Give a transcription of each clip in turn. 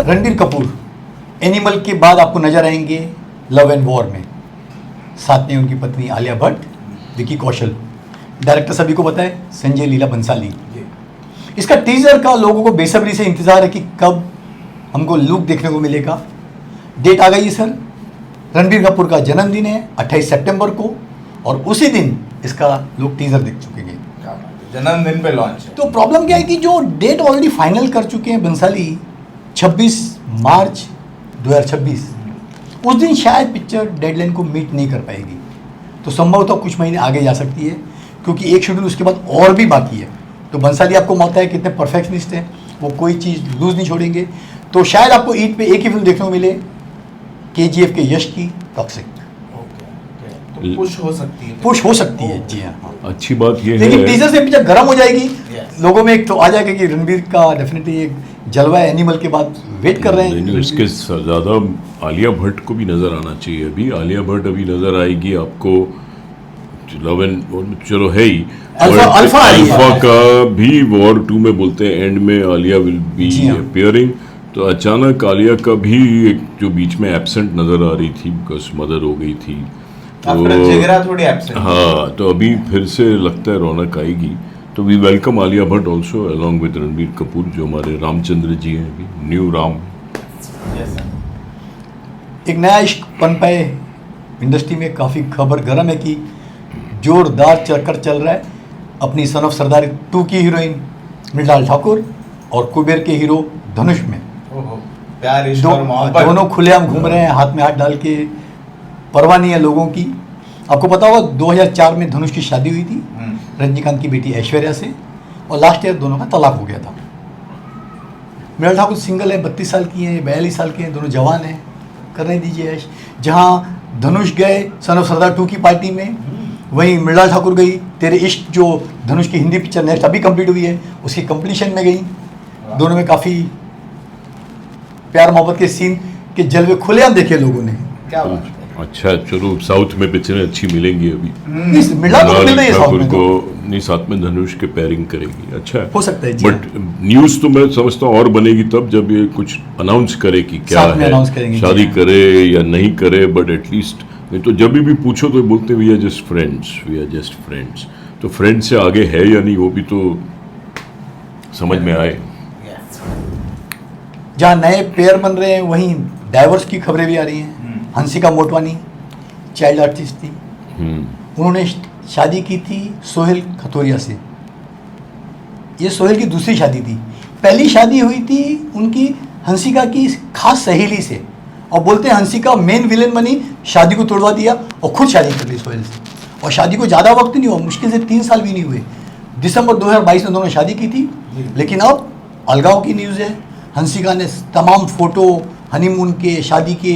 Ranbir Kapoor animal के बाद आपको नजर आएंगे लव एंड वॉर में, साथ में उनकी पत्नी आलिया भट्ट, विकी कौशल। डायरेक्टर सभी को पता है संजय लीला बंसाली। इसका टीजर का लोगों को बेसब्री से इंतजार है कि कब हमको लुक देखने को मिलेगा। डेट आ गई है सर, रणबीर कपूर का जन्मदिन है 28 सितंबर को, और उसी दिन इसका लोग टीजर देख चुके हैं, जन्मदिन पे लॉन्च। तो प्रॉब्लम क्या है कि जो डेट ऑलरेडी फाइनल कर चुके हैं बंसाली 26 मार्च 2026, उस दिन शायद पिक्चर डेडलाइन को मीट नहीं कर पाएगी, तो संभवतः कुछ महीने आगे जा सकती है, क्योंकि एक शेड्यूल उसके बाद और भी बाकी है। तो बंसाली आपको मानता है कितने परफेक्शनिस्ट हैं, वो कोई चीज़ लूज नहीं छोड़ेंगे। तो शायद आपको ईद पे एक ही फिल्म देखने को मिले, KGF के यश की टॉक्सिक। तो पुश हो सकती है जी हाँ। अच्छी बात ये है, लेकिन टीजर से पिक्चर गर्म हो जाएगी, लोगों में एक तो आ जाएगा कि रणबीर का डेफिनेटली एक जलवा है, एनिमल के बाद वेट कर रहे हैं। नहीं, इसके ज़्यादा आलिया भट्ट को भी नज़र आना चाहिए। अभी आलिया भट्ट अभी नज़र आएगी आपको, लव एंड चलो है ही, अल्फा का भी वॉर 2 में बोलते हैं एंड में आलिया विल बी अपीयरिंग। तो अचानक आलिया का भी एक जो बीच में एब्सेंट नज़र आ रही थी बिकॉज मदर हो गई थी, तो थोड़ी एब्सेंट। हाँ, तो अभी फिर से लगता है रौनक आएगी। तो we welcome Alia Bhatt also along with Ranbir Kapoor, जो हमारे रामचंद्र जी हैं अभी, न्यू राम। एक नया इश्क पन पाए इंडस्ट्री में, काफ़ी खबर गर्म है कि जोरदार चक्कर चल रहा है अपनी सन ऑफ सरदार 2 की हीरोइन मृणाल ठाकुर और कुबेर के हीरो धनुष में। प्यार इश्क और मोहब्बत दोनों खुलेआम घूम रहे हैं, हाथ में हाथ डाल के, परवाह नहीं है लोगों की। आपको पता होगा 2004 में धनुष की शादी हुई थी रजनीकांत की बेटी ऐश्वर्या से, और लास्ट ईयर दोनों का तलाक हो गया था। मृणाल ठाकुर सिंगल है, 32 साल की हैं, 42 साल के हैं, दोनों जवान हैं, करने दीजिए ऐश। जहाँ धनुष गए सन ऑफ सरदार 2 की पार्टी में, वहीं मृणाल ठाकुर गई तेरे इश्क, जो धनुष की हिंदी पिक्चर नेक्स्ट अभी कंप्लीट हुई है, उसकी कंप्लीशन में गई। दोनों में काफ़ी प्यार मोहब्बत के सीन के जलवे खुलेआम देखे लोगों ने। क्या बात है। अच्छा, चलो साउथ में पिक्चरें अच्छी मिलेंगी अभी। मृणाल ठाकुर को नहीं, साथ में धनुष के पेयरिंग करेगी, अच्छा हो सकता है। बट न्यूज़ तो मैं समझता हूँ और बनेगी तब जब ये कुछ अनाउंस करे कि क्या है, शादी करे या नहीं करे, बट एटलीस्ट नहीं तो जब भी पूछो तो बोलते वी आर जस्ट फ्रेंड्स। तो फ्रेंड्स से आगे है या नहीं वो भी तो समझ में आए। जहाँ नए पेयर बन रहे हैं वहीं डाइवर्स की खबरें भी आ रही हैं। हंसिका मोटवानी चाइल्ड आर्टिस्ट थी, उन्होंने शादी की थी सोहेल खतोरिया से। ये सोहेल की दूसरी शादी थी। पहली शादी हुई थी उनकी हंसिका की खास सहेली से, और बोलते हैं हंसिका मेन विलेन बनी, शादी को तोड़वा दिया और खुद शादी कर ली सोहेल से। और शादी को ज़्यादा वक्त नहीं हुआ, मुश्किल से 3 साल भी नहीं हुए। दिसंबर 2022 में दोनों शादी की थी, लेकिन अब अलगाव की न्यूज़ है। हंसिका ने तमाम फ़ोटो हनीमून के, शादी के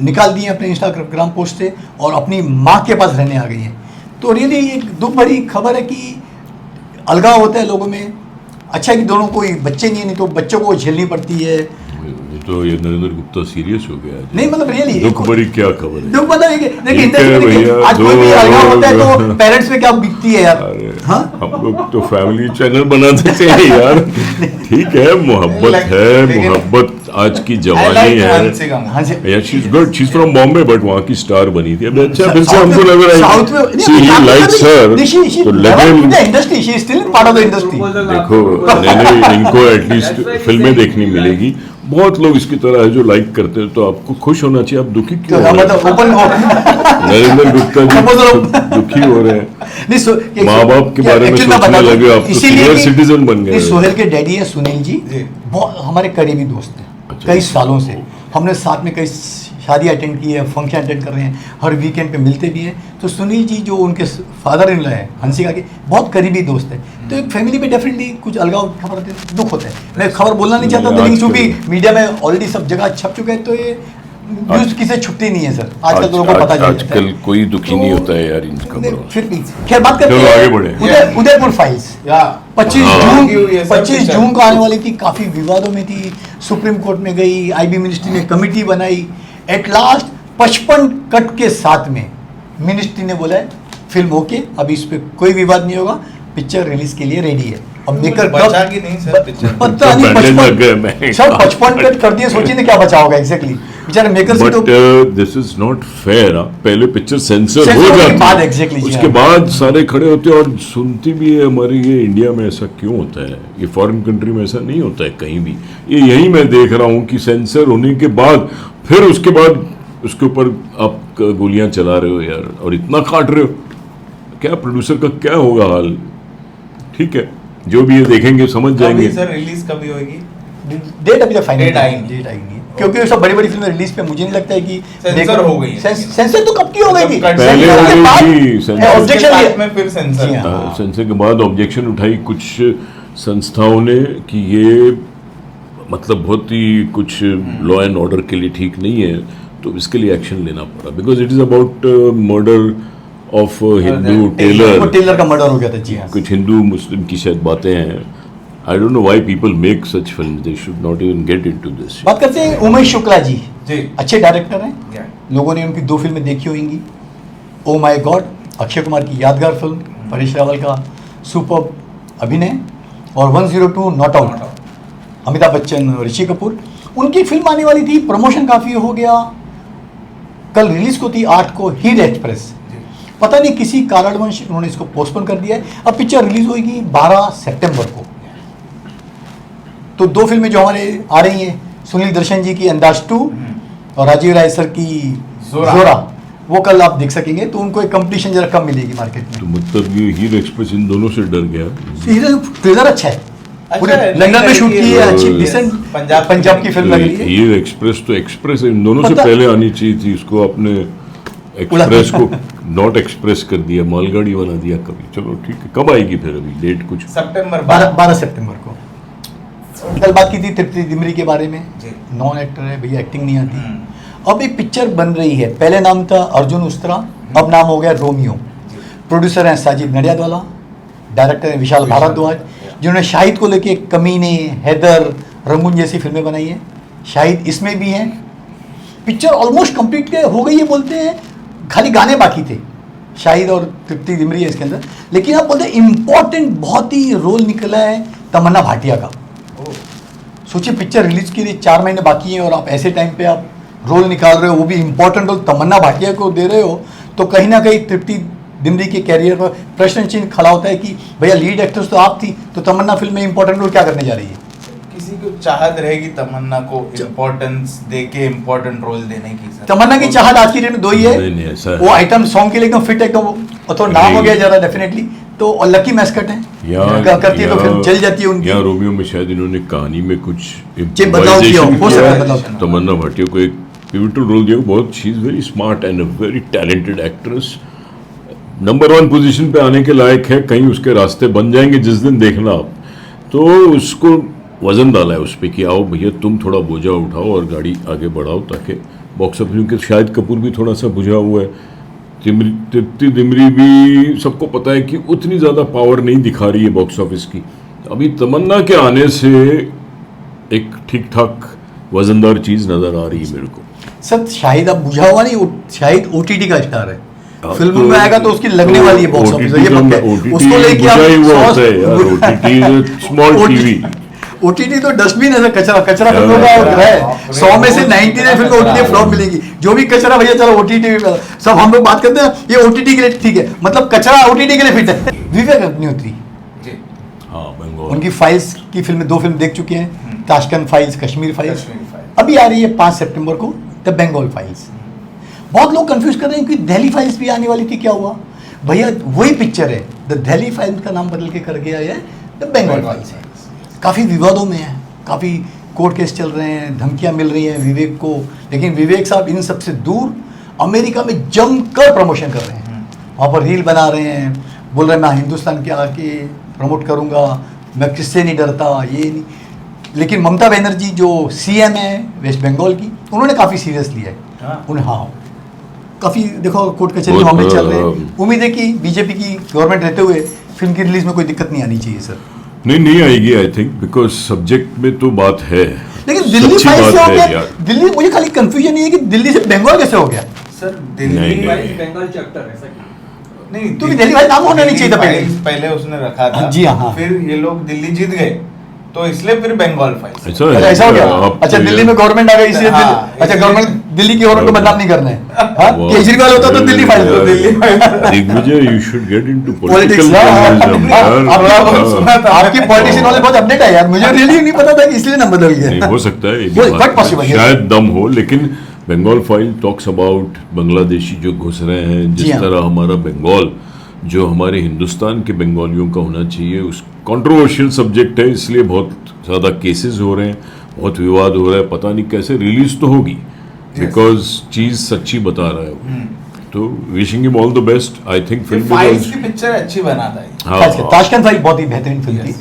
निकाल दिए अपने इंस्टाग्राम पोस्ट से, और अपनी माँ के पास रहने आ गई हैं। तो रियली एक दुख भरी खबर है कि अलगाव होता है लोगों में। अच्छा है कि दोनों कोई बच्चे नहीं है, नहीं तो बच्चों को झेलनी पड़ती है। तो ये नरेंद्र गुप्ता सीरियस हो गया। नहीं मतलब रियली दुख बड़ी क्या खबर है, दुख मतलब आज कोई भी अलगाव होता है तो पेरेंट्स में क्या बीतती है यार। हाँ? हम लोग तो फैमिली चैनल बना देते हैं यार। ठीक है, मोहब्बत है, मोहब्बत आज की जवानी है। She is good, she is from Bombay, but वहाँ की स्टार बनी थी। अब अच्छा फिर से हमको लग रहा है सी ही लाइक्स हर, तो लेकिन industry she is still part of the industry. देखो नहीं, इनको एटलीस्ट फिल्में देखनी मिलेगी। बहुत लोग इसकी तरह है जो लाइक करते हैं, तो आपको खुश होना चाहिए। आप दुखी क्यों हो रहे हैं? नरेंद्र गुप्ता जी दुखी हो रहे हैं, माँ बाप के बारे में सोचने लगे, आप तो सीनियर सिटीजन बन गए। सोहेल के डैडी है सुनील जी, बहुत हमारे करीबी दोस्त हैं। कई सालों से हमने साथ में कई शादी अटेंड की है, फंक्शन अटेंड कर रहे हैं, हर वीकेंड पे मिलते भी हैं। तो सुनील जी जो उनके फादर इन लॉ है हंसिका के, बहुत करीबी दोस्त है। तो एक फैमिली में डेफिनेटली कुछ अलगाव खबर दुख होता है। मैं खबर बोलना नहीं चाहता था, लेकिन क्योंकि मीडिया में ऑलरेडी सब जगह छप चुका है, तो ये न्यूज़ किसे छुट्टी नहीं है सर। आजकल तो लोगों को पता चलता है। आजकल कोई दुखी नहीं होता है यार इन खबरों। फिर भी खैर बात करते हैं, आगे बढ़े। उदयपुर फाइल्स 25 जून को आने वाली थी, काफ़ी विवादों में थी, सुप्रीम कोर्ट में गई, IB मिनिस्ट्री ने कमेटी बनाई। एट लास्ट 55 कट के साथ में मिनिस्ट्री ने बोला है फिल्म ओके, अभी इस पर कोई विवाद नहीं होगा, पिक्चर रिलीज के लिए रेडी है। अब मेकर बचा कि नहीं सर पिक्चर पता नहीं, पहले लग गए 55 मैं। सर 55 कट कर दिए, सोचिए ना क्या बचा होगा एग्जैक्टली बेचारे मेकर से बट तो दिस इज नॉट फेयर। पहले पिक्चर सेंसर Censor हो होने के जाती बाद है, exactly, उसके हाँ। बाद सारे खड़े होते हैं और सुनती भी है। हमारे ये इंडिया में ऐसा क्यों होता है? ये फॉरेन कंट्री में ऐसा नहीं होता है कहीं भी। ये यही मैं देख रहा हूँ कि सेंसर होने के बाद फिर उसके बाद उसके ऊपर आप गोलियां चला रहे हो यार, और इतना काट रहे हो। क्या प्रोड्यूसर का क्या होगा हाल? ठीक है, जो भी ये देखेंगे समझ जाएंगे। कभी सर रिलीज कभी होगी? डेट अभी तक फाइनल Date आई नहीं। डेट आएंगी, क्योंकि सब बड़ी बड़ी फिल्में रिलीज पे मुझे नहीं लगता है कि सेंसर हो गई है। सेंसर तो कब की हो गई थी, मतलब पहले सेंसर हो के गई बाद थी, सेंसर उसके ऑब्जेक्शन साथ में फिर सेंसर जी हाँ। सेंसर के बाद ऑब्जेक्शन उठाई कुछ संस्थाओं ने कि ये मतलब बहुत ही कुछ लॉ एंड ऑर्डर के लिए ठीक नहीं है, तो इसके लिए एक्शन लेना पड़ा। Because it is about murder of Hindu tailor. Tailor का मर्डर हो गया था जी हाँ। कुछ हिंदू मुस्लिम की शायद बातें हैं। I don't know why people make such film, they should not even get into this. बात करते हैं उमेश शुक्ला जी, जी अच्छे डायरेक्टर हैं, Yeah. लोगों ने उनकी 2 फिल्में देखी होंगी। Oh my God, Akshay Kumar की यादगार फिल्म, परेश रावल का सुपर अभिनय, और 102 नॉट आउट, अमिताभ बच्चन और ऋषि कपूर। उनकी फिल्म आने वाली थी, प्रमोशन काफ़ी हो गया, कल रिलीज को थी 8 को हीर एक्सप्रेस। पता नहीं किसी कारणवश उन्होंने इसको पोस्टपोन कर दिया है। अब पिक्चर रिलीज होगी 12 सितंबर को। तो 2 फिल्में जो हमारे आ रही हैं, सुनील दर्शन जी की अंदाज 2 और राजीव राय सर की जोरा, वो कल आप देख सकेंगे। तो उनको एक कंपटीशन जरा कम मिलेगी मार्केट तो में। मतलब ये हीर एक्सप्रेस इन दोनों से डर गया। ट्रेलर अच्छा है, पूरे अच्छा है, लंदन में नहीं शूट की है, लगी अच्छी है। डिसेंट पंजाब की फिल्म लग रही है। हीर एक्सप्रेस तो एक्सप्रेस इन दोनों से पता- पहले आनी चाहिए थी। उसको आपने एक्सप्रेस को नॉट एक्सप्रेस कर दिया, मालगाड़ी बना दिया कभी। चलो ठीक है, कब आएगी फिर? अभी डेट कुछ सितंबर 12 सितंबर को। कल बात की थी तृप्ति दिमरी के बारे में, जी। नॉन एक्टर है भैया, एक्टिंग नहीं आती। अब एक पिक्चर बन रही है, पहले नाम था अर्जुन उस्तरा, अब नाम हो गया रोमियो। प्रोड्यूसर हैं साजिद नडियादवाला, डायरेक्टर हैं विशाल भारद्वाज, जिन्होंने शाहिद को लेके कमीने, हैदर, रंगून जैसी फिल्में बनाई हैं। शाहिद इसमें भी हैं। पिक्चर ऑलमोस्ट कंप्लीट हो गई है बोलते हैं, खाली गाने बाकी थे। शाहिद और तृप्ति दिमरी है इसके अंदर, लेकिन आप बोलते हैं इम्पोर्टेंट बहुत ही रोल निकला है तमन्ना भाटिया का। सोचिए पिक्चर रिलीज के लिए 4 महीने बाकी हैं और आप ऐसे टाइम पे आप रोल निकाल रहे हो, वो भी इम्पोर्टेंट रोल तमन्ना भाटिया को दे रहे हो, तो कहीं ना कहीं तृप्ति दिमरी के कैरियर पर प्रश्न चिन्ह खड़ा होता है कि भैया लीड एक्ट्रेस तो आप थी, तो तमन्ना फिल्म में इंपॉर्टेंट रोल क्या करने जा रही है? किसी को चाहत रहेगी तमन्ना को इम्पोर्टेंस देके इम्पोर्टेंट रोल देने की सर। तमन्ना की चाहत आज की डेट में 2 ही नहीं, है, ऐसा है। वो आइटम सॉन्ग के लिए एकदम फिट है, और थोड़ा नाम हो गया जरा डेफिनेटली, तो और लकी मैस्कट है, करती है तो फिर चल जाती है उनकी। या रोमियो में शायद इन्होंने कहानी में कुछ बदलाव किया हो improvisation सकता है, किया बदलाव है। किया। तमन्ना भाटिया को एक पिवटल रोल दिया। बहुत she is very smart and a very talented actress. Number 1 position पे आने के लायक है। कहीं उसके रास्ते बन जाएंगे जिस दिन, देखना आप। तो उसको वजन डाला है उस पर कि आओ भैया तुम थोड़ा बोझा उठाओ और गाड़ी आगे बढ़ाओ, ताकि बॉक्स ऑफिस के शाहिद कपूर भी थोड़ा सा बुझा हुआ है। तृप्ति दिमरी भी सबको पता है कि उतनी ज़्यादा पावर नहीं दिखा रही है बॉक्स ऑफिस की। अभी तमन्ना के आने से एक ठीक ठाक वजनदार चीज़ नज़र आ रही है मेरे को। सर शाहिद अब बुझा हुआ नहीं, शाहिद OTT का स्टार है, हाँ, फिल्म में आएगा तो उसकी लगने वाली है बॉक्स ऑफिस, ये पक्का है। उसको लेके आप OTT तो डस्टबिन है, कचरा फिल्मों का है। 100 में से 99 फिल्म OTT फ्लॉप मिलेगी। जो भी कचरा भैया चलो OTT में, सब हम लोग बात करते हैं ये OTT के लिए ठीक है, मतलब कचरा OTT के लिए फिट है। विवेक अग्निहोत्री, जी हाँ, बंगाल उनकी फाइल्स की फिल्में 2 फिल्म देख चुके हैं, Tashkent files, Kashmir files. Kashmir files. अभी आ रही है 5 सितंबर को द बंगाल फाइल्स। बहुत लोग कंफ्यूज कर रहे हैं कि दिल्ली फाइल्स भी आने वाली थी, क्या हुआ भैया? वही पिक्चर है, द दिल्ली फाइल्स का नाम बदल के कर गया है द बंगाल फाइल्स है। काफ़ी विवादों में है, काफ़ी कोर्ट केस चल रहे हैं, धमकियां मिल रही हैं विवेक को, लेकिन विवेक साहब इन सबसे दूर अमेरिका में जमकर प्रमोशन कर रहे हैं। वहाँ पर रील बना रहे हैं, बोल रहे हैं मैं हिंदुस्तान के आके प्रमोट करूँगा, मैं किससे नहीं डरता, ये नहीं। लेकिन ममता बनर्जी जो CM है वेस्ट बंगाल की, उन्होंने काफ़ी सीरियस लिया है। उन्हें हाँ काफ़ी देखो कोर्ट कचहरी मामले चल रहे हैं। उम्मीद है कि बीजेपी की गवर्नमेंट रहते हुए फिल्म की रिलीज में कोई दिक्कत नहीं आनी चाहिए सर। नहीं आएगी आई थिंक, बिकॉज सब्जेक्ट में तो बात है, लेकिन दिल्ली सच्ची फाइल बात से हो है गया यार। दिल्ली, मुझे खाली कंफ्यूजन ये है कि दिल्ली से बंगाल कैसे हो गया? सर नहीं, दिल्ली नहीं। बंगाल चैप्टर ऐसा नहीं क्योंकि दिल्ली फाइल नाम होना नहीं चाहिए था पहले। फाइल्स पहले उसने रखा था। जी हाँ। फिर ये लोग दिल्ली जीत गए तो इसलिए फिर बंगाल फाइल्स। ऐसा अच्छा, ऐसा हो गया। अब अच्छा, तो दिल्ली ये- में गवर्नमेंट आ गई इसलिए हाँ, अच्छा, इसलिए- गवर्नमेंट दिल्ली की गवर्नमेंट को बदनाम नहीं करना है। हाँ? वाह। केजरीवाल होता तो दिल्ली फाइल यार, Delhi file. Digvijay, you should get into Politics, political हाँ, journalism, हाँ, यार। हाँ, हाँ। सुना था। आपकी पॉलिटिशियन वाले बहुत अपडेट है यार, मुझे रियली नहीं पता था कि इसलिए ना बदल नहीं, गया। हो सकता है ये भी वो बात quite possible है। शायद दम हो, लेकिन Bengal file talks about Bangladeshi जो घुस रहे हैं, जी जिस हाँ। तरह हमारा बंगाल जो हमारे हिंदुस्तान के बंगालियों का होना चाहिए, उस कंट्रोवर्शियल सब्जेक्ट है, इसलिए बहुत ज़्यादा केसेस हो रहे हैं, बहुत विवाद हो रहा है, पता नहीं कैसे रिलीज तो होगी बिकॉज चीज़ सच्ची बता रहा है वो। तो wishing him all the best. I think film files की पिक्चर अच्छी बनाता है। हाँ, ताशकंद फाइल बहुत ही बेहतरीन फिल्म थी। Yes.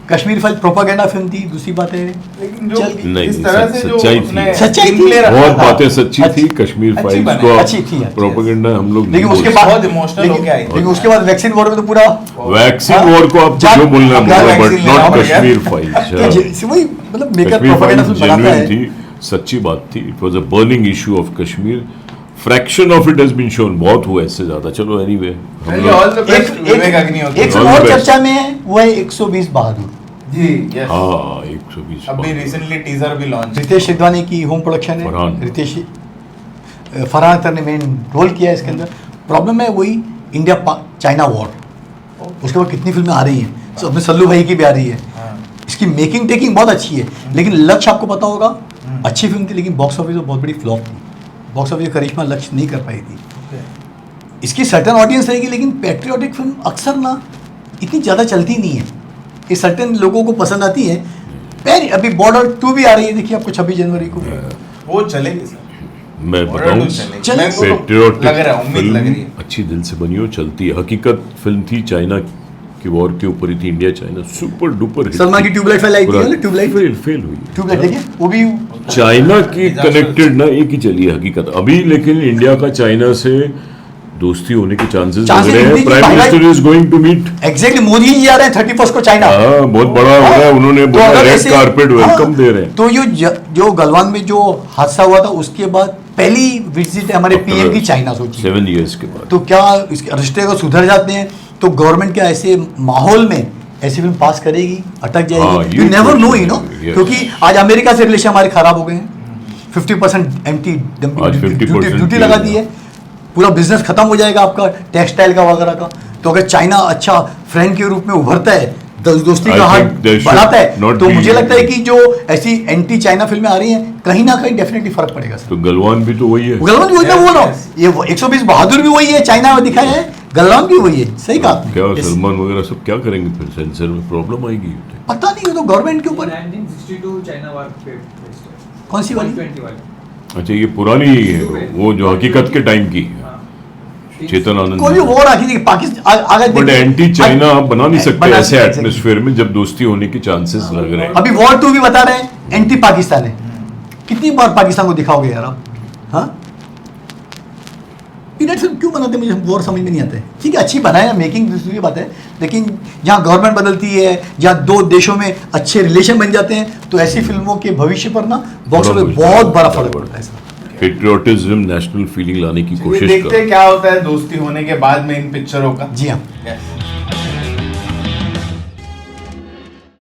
Kashmir file propaganda film थी। दूसरी बात है लेकिन जो चल गई। नहीं, इस तरह से जो सच्चाई थी। उसने सच्चाई थी। screenplay रखा बहुत था, बातें सच्ची अच्छी- थी। कश्मीर अच्छी फाइल्स बनी, को अच्छी थी, अच्छी। प्रोपेगेंडा हम लोग लेकिन नहीं उसके बोल बाद बहुत emotional होके आई थी। लेकिन उसके बाद वैक्सीन वॉर में तो पूरा वैक्सीन हाँ? वॉर को आप जान- जो बोलना अब बोला, बट वैक्सीन लेना नॉट पड़ गया। कश्मीर तो फाइल्स। वही मतलब maker Kashmir propaganda files film बनाता जेन्युइन है। थी, सच्ची बात थी। It was a burning issue of Kashmir. Fraction of it has been shown, बहुत हुआ इससे ज्यादा। चलो एनीवे, चलिए, all the best, Vivek Agnihotri. एक All the और best. चर्चा में है, वो है 120 बहादुर। जी yes। हाँ 120 अभी रिसेंटली टीजर भी लॉन्च। रितेश सिद्धवानी की होम प्रोडक्शन है। फरहान। रितेश फरहान अख्तर ने मेन रोल किया है इसके अंदर। प्रॉब्लम है वही इंडिया चाइना वॉर, उसके बाद कितनी फिल्में आ रही हैं, so अपने सल्लू भाई की भी आ रही है। इसकी मेकिंग टेकिंग बहुत अच्छी है, लेकिन लक्ष्य आपको पता होगा, अच्छी फिल्म थी लेकिन बॉक्स ऑफिस में बहुत बड़ी फ्लॉप थी। बॉक्स ऑफिस करिश्मा लक्ष्य नहीं कर पाई थी। इसकी सर्टन ऑडियंस रहेगी, लेकिन पैट्रियोटिक फिल्म अक्सर ना इतनी ज़्यादा चलती नहीं है। ये सर्टन लोगों को पसंद आती है। अभी बॉर्डर 2 भी आ रही है, देखिए आपको 26 जनवरी को। वो चलेगी सर। मैं बताऊं, चलेगी। पेट्रियोटिक लग रहा है, उम्मीद लग रही फिल्म है। अच्छी दिल से बनी हो, चलती है। हकीकत फिल्म थी, चाइना की वॉर के ऊपर ही थी। India China super duper hit Salman थी। की ट्यूबलाइट फेल आई थी, पूरा- ट्यूबलाइट फेल हुई। ट्यूबलाइट देखिए वो भी चाइना की Disaster। कनेक्टेड ना एक ही चली है हकीकत अभी, लेकिन इंडिया का चाइना से दोस्ती होने के चांसेस लग Chances रहे हैं। इंडिया की प्राइम भाईवाई- minister is going to meet. Exactly Modi ji आ रहे हैं 31 को चाइना। हाँ, बहुत बड़ा हो रहा है। उन्होंने तो बोला अगर रेड ऐसे- कारपेट वेलकम दे रहे हैं। तो जो गलवान में जो हादसा हुआ था उसके बाद पहली विजिट है हमारे पीएम की चाइना, सोचिए। 7 years के बाद। तो क्या इसके रिश्ते अगर सुधर जाते हैं तो गवर्नमेंट क्या ऐसे माहौल में ऐसी फिल्म पास करेगी, अटक हाँ, जाएगी? ये यू नेवर तो नो, है, यू नो, yes। क्योंकि आज अमेरिका से रिलेशन हमारे खराब हो गए हैं। 50% एंटी आज 50% ड्यूटी लगा दी है। पूरा बिजनेस खत्म हो जाएगा आपका, टेक्सटाइल का वगैरह का। तो अगर चाइना अच्छा फ्रेंड के रूप में उभरता है, दोस्ती I का हाथ think there should बढ़ाता है, not तो be- मुझे लगता है कि जो ऐसी एंटी चाइना फिल्में आ रही हैं, कहीं ना कहीं डेफिनेटली फर्क पड़ेगा सर। तो गलवान भी तो वही है। गलवान भी वही मैं Yes, बोल रहा yes। हूँ। ये 120 बहादुर भी वही है, चाइना में दिखाया है, गलवान भी वही है। सही कहा आपने। क्या Yes। सलमान वगैरह सब क्या करेंगे फिर? सेंसर में प्रॉब्लम आएगी। पता नहीं, वो तो गवर्नमेंट के ऊपर। 1962 चाइना वार पे based है। कौन सी वाली? 120 वाली। अच्छा, ये पुरानी है वो जो हकीकत के टाइम की है। हाँ। चेतन आनंद। कोई भी वॉर आखिर देखिए, पाकिस्तान अगर बट देखिए- एंटी चाइना आप बना नहीं सकते बना ऐसे नहीं सकते। एटमोस्फेयर में जब दोस्ती होने के चांसेस लग रहे हैं। अभी वॉर 2 भी बता रहे हैं एंटी पाकिस्तान है। कितनी बार पाकिस्तान को दिखाओगे यार आप? हाँ, पीरियड फिल्म क्यों बनाते हैं, मुझे वॉर समझ में नहीं आता है। ठीक है, अच्छी बनाए, मेकिंग दूसरी बात है, लेकिन जहाँ गवर्नमेंट बदलती है, जहाँ दो देशों में अच्छे रिलेशन बन जाते हैं, तो ऐसी फिल्मों के भविष्य पर ना बॉक्स ऑफिस बहुत बड़ा फर्क पड़ता है सर। पेट्रियोटिज्म, नेशनल फीलिंग लाने की चलिए, कोशिश देखते कर। हैं क्या होता है दोस्ती होने के बाद में इन पिक्चरों का। जी हाँ। Yes।